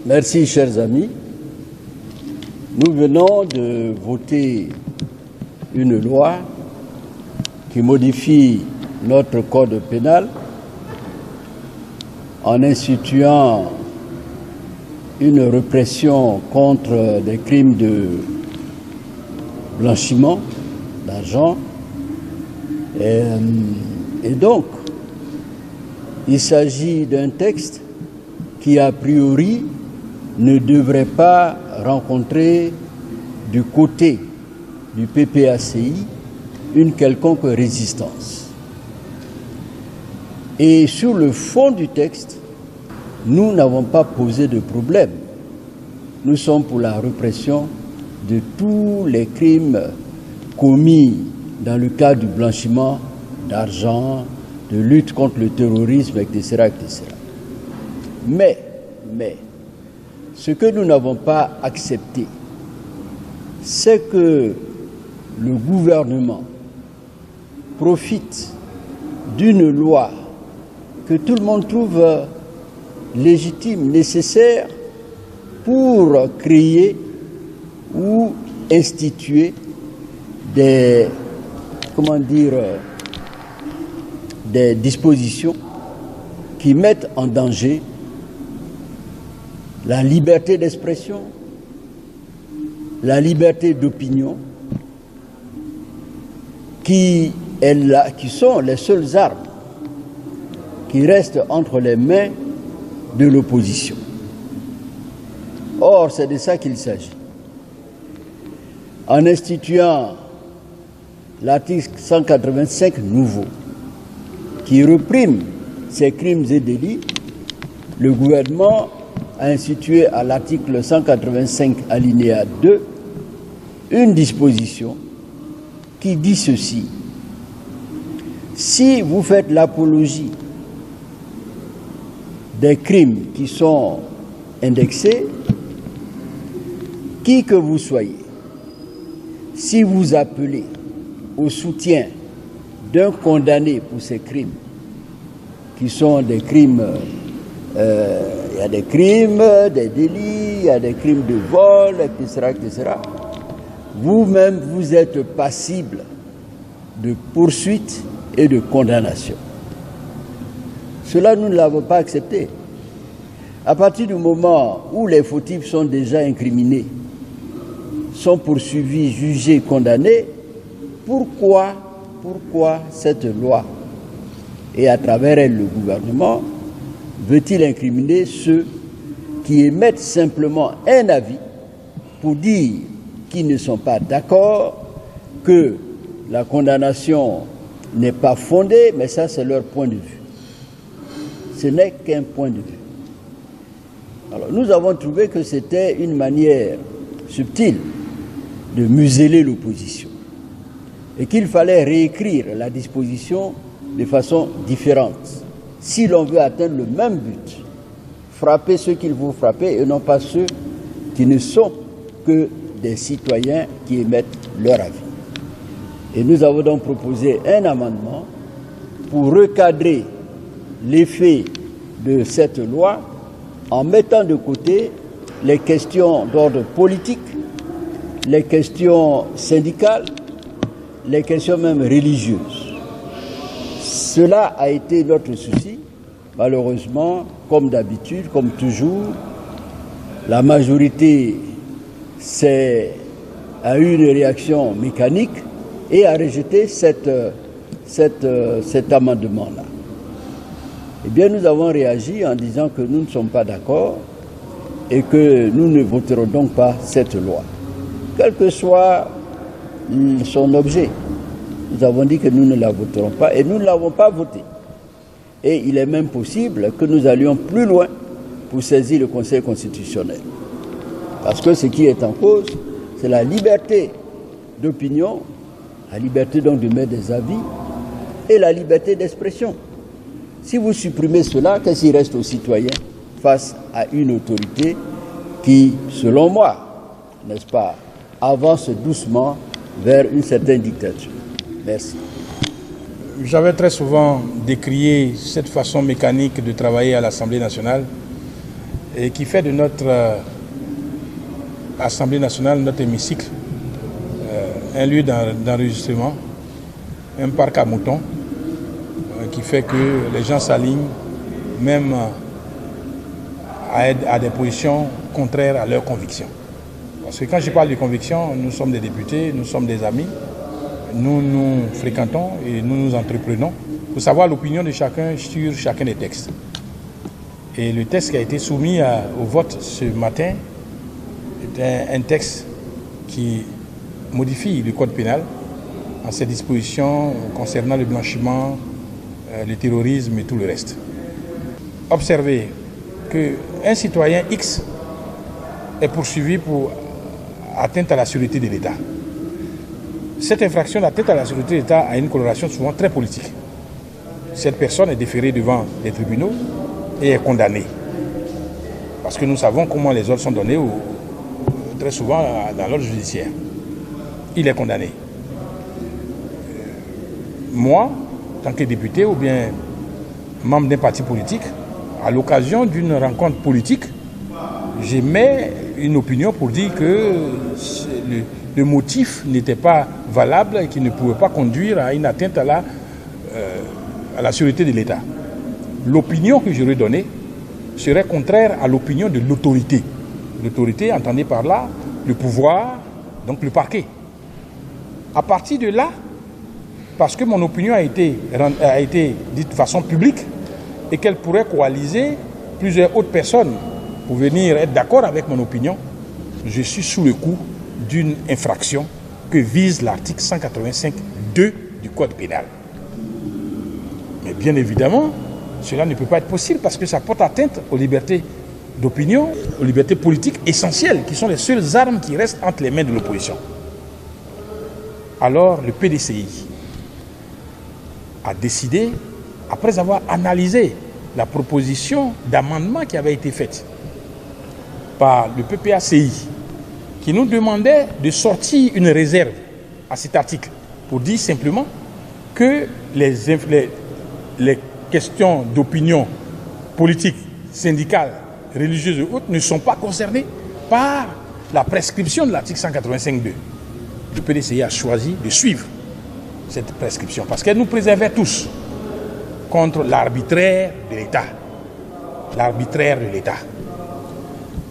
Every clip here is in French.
Merci, chers amis. Nous venons de voter une loi qui modifie notre code pénal en instituant une répression contre des crimes de blanchiment d'argent. Et donc, il s'agit d'un texte qui, a priori, ne devrait pas rencontrer du côté du PPACI une quelconque résistance. Et sur le fond du texte, nous n'avons pas posé de problème. Nous sommes pour la répression de tous les crimes commis dans le cadre du blanchiment d'argent, de lutte contre le terrorisme, etc., etc. Mais, ce que nous n'avons pas accepté, c'est que le gouvernement profite d'une loi que tout le monde trouve légitime, nécessaire, pour créer ou instituer des dispositions qui mettent en danger la liberté d'expression, la liberté d'opinion, qui sont les seules armes qui restent entre les mains de l'opposition. Or, c'est de ça qu'il s'agit. En instituant l'article 185 nouveau, qui réprime ces crimes et délits, le gouvernement a institué à l'article 185 alinéa 2 une disposition qui dit ceci: si vous faites l'apologie des crimes qui sont indexés, qui que vous soyez, si vous appelez au soutien d'un condamné pour ces crimes, qui sont des crimes, il y a des crimes, des délits, il y a des crimes de vol, etc., etc., vous-même, vous êtes passible de poursuites et de condamnation. Cela, nous ne l'avons pas accepté. À partir du moment où les fautifs sont déjà incriminés, sont poursuivis, jugés, condamnés, pourquoi cette loi, et à travers elle le gouvernement, veut-il incriminer ceux qui émettent simplement un avis pour dire qu'ils ne sont pas d'accord, que la condamnation n'est pas fondée, mais ça c'est leur point de vue. Ce n'est qu'un point de vue. Alors nous avons trouvé que c'était une manière subtile de museler l'opposition et qu'il fallait réécrire la disposition de façon différente si l'on veut atteindre le même but, frapper ceux qu'il faut frapper et non pas ceux qui ne sont que des citoyens qui émettent leur avis. Et nous avons donc proposé un amendement pour recadrer l'effet de cette loi en mettant de côté les questions d'ordre politique, les questions syndicales, les questions même religieuses. Cela a été notre souci. Malheureusement, comme d'habitude, comme toujours, la majorité a eu une réaction mécanique et a rejeté cet amendement-là. Eh bien, nous avons réagi en disant que nous ne sommes pas d'accord et que nous ne voterons donc pas cette loi, quel que soit son objet. Nous avons dit que nous ne la voterons pas et nous ne l'avons pas votée. Et il est même possible que nous allions plus loin pour saisir le Conseil constitutionnel. Parce que ce qui est en cause, c'est la liberté d'opinion, la liberté donc de mettre des avis et la liberté d'expression. Si vous supprimez cela, qu'est-ce qui reste aux citoyens face à une autorité qui, selon moi, n'est-ce pas, avance doucement vers une certaine dictature? Merci. J'avais très souvent décrié cette façon mécanique de travailler à l'Assemblée nationale et qui fait de notre Assemblée nationale, notre hémicycle, un lieu d'enregistrement, un parc à moutons, qui fait que les gens s'alignent même à des positions contraires à leurs convictions. Parce que quand je parle de convictions, nous sommes des députés, nous sommes des amis, nous nous fréquentons et nous nous entreprenons pour savoir l'opinion de chacun sur chacun des textes. Et le texte qui a été soumis au vote ce matin est un texte qui modifie le code pénal en ses dispositions concernant le blanchiment, le terrorisme et tout le reste. Observez qu'un citoyen X est poursuivi pour atteinte à la sûreté de l'État. Cette infraction d'atteinte à la sûreté de l'État a une coloration souvent très politique. Cette personne est déférée devant les tribunaux et est condamnée. Parce que nous savons comment les ordres sont donnés très souvent dans l'ordre judiciaire. Il est condamné. Moi, en tant que député ou bien membre d'un parti politique, à l'occasion d'une rencontre politique, j'émets une opinion pour dire que le motif n'était pas valable et qu'il ne pouvait pas conduire à une atteinte à la sûreté de l'État. L'opinion que j'aurais donnée serait contraire à l'opinion de l'autorité. L'autorité, entendez par là, le pouvoir, donc le parquet. À partir de là, parce que mon opinion a été dite de façon publique et qu'elle pourrait coaliser plusieurs autres personnes pour venir être d'accord avec mon opinion, je suis sous le coup d'une infraction que vise l'article 185.2 du Code pénal. Mais bien évidemment, cela ne peut pas être possible parce que ça porte atteinte aux libertés d'opinion, aux libertés politiques essentielles, qui sont les seules armes qui restent entre les mains de l'opposition. Alors le PDCI a décidé, après avoir analysé la proposition d'amendement qui avait été faite par le PPACI, qui nous demandait de sortir une réserve à cet article pour dire simplement que les questions d'opinion politique, syndicale, religieuse et autres ne sont pas concernées par la prescription de l'article 185.2. Le PDCI a choisi de suivre cette prescription parce qu'elle nous préservait tous contre l'arbitraire de l'État. L'arbitraire de l'État.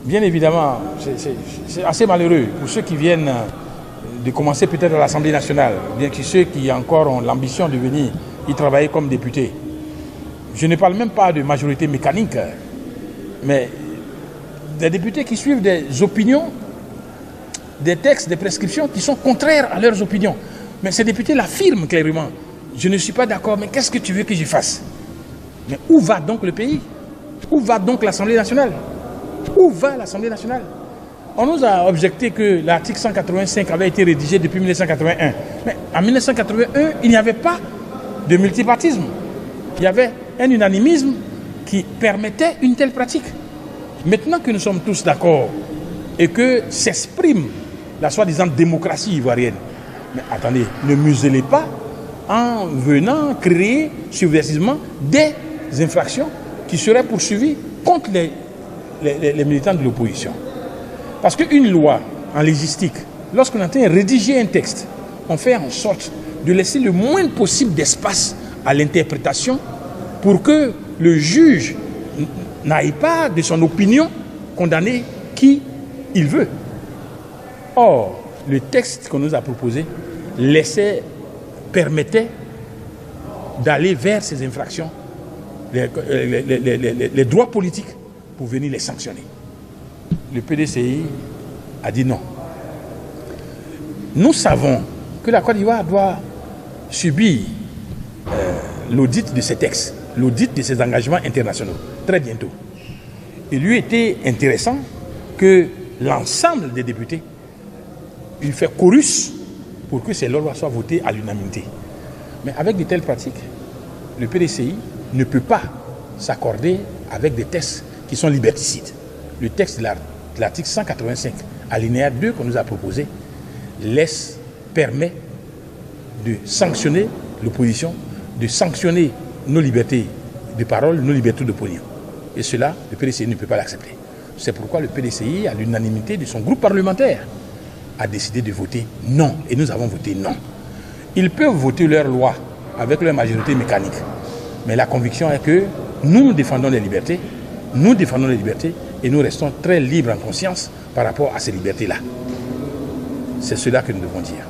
Bien évidemment, c'est assez malheureux pour ceux qui viennent de commencer peut-être à l'Assemblée nationale, bien que ceux qui encore ont l'ambition de venir y travailler comme députés. Je ne parle même pas de majorité mécanique, mais des députés qui suivent des opinions, des textes, des prescriptions qui sont contraires à leurs opinions. Mais ces députés l'affirment clairement. Je ne suis pas d'accord, mais qu'est-ce que tu veux que je fasse? Mais où va donc le pays? Où va donc l'Assemblée nationale? Où va l'Assemblée nationale? On nous a objecté que l'article 185 avait été rédigé depuis 1981. Mais en 1981, il n'y avait pas de multipartisme. Il y avait un unanimisme qui permettait une telle pratique. Maintenant que nous sommes tous d'accord et que s'exprime la soi-disant démocratie ivoirienne, mais attendez, ne muselez pas en venant créer subversivement des infractions qui seraient poursuivies contre les militants de l'opposition. Parce qu'une loi en légistique, lorsqu'on entend rédiger un texte, on fait en sorte de laisser le moins possible d'espace à l'interprétation pour que le juge n'aille pas de son opinion condamner qui il veut. Or, le texte qu'on nous a proposé permettait d'aller vers ces infractions, les droits politiques, pour venir les sanctionner. Le PDCI a dit non. Nous savons que la Côte d'Ivoire doit subir l'audit de ces textes, l'audit de ces engagements internationaux, très bientôt. Il lui était intéressant que l'ensemble des députés il fait chorus pour que ces lois soient votées à l'unanimité. Mais avec de telles pratiques, le PDCI ne peut pas s'accorder avec des textes qui sont liberticides. Le texte de l'article 185, alinéa 2 qu'on nous a proposé, permet de sanctionner l'opposition, de sanctionner nos libertés de parole, nos libertés d'opinion. Et cela, le PDCI ne peut pas l'accepter. C'est pourquoi le PDCI, à l'unanimité de son groupe parlementaire, a décidé de voter non. Et nous avons voté non. Ils peuvent voter leur loi avec leur majorité mécanique. Mais la conviction est que nous défendons les libertés, et nous restons très libres en conscience par rapport à ces libertés-là. C'est cela que nous devons dire.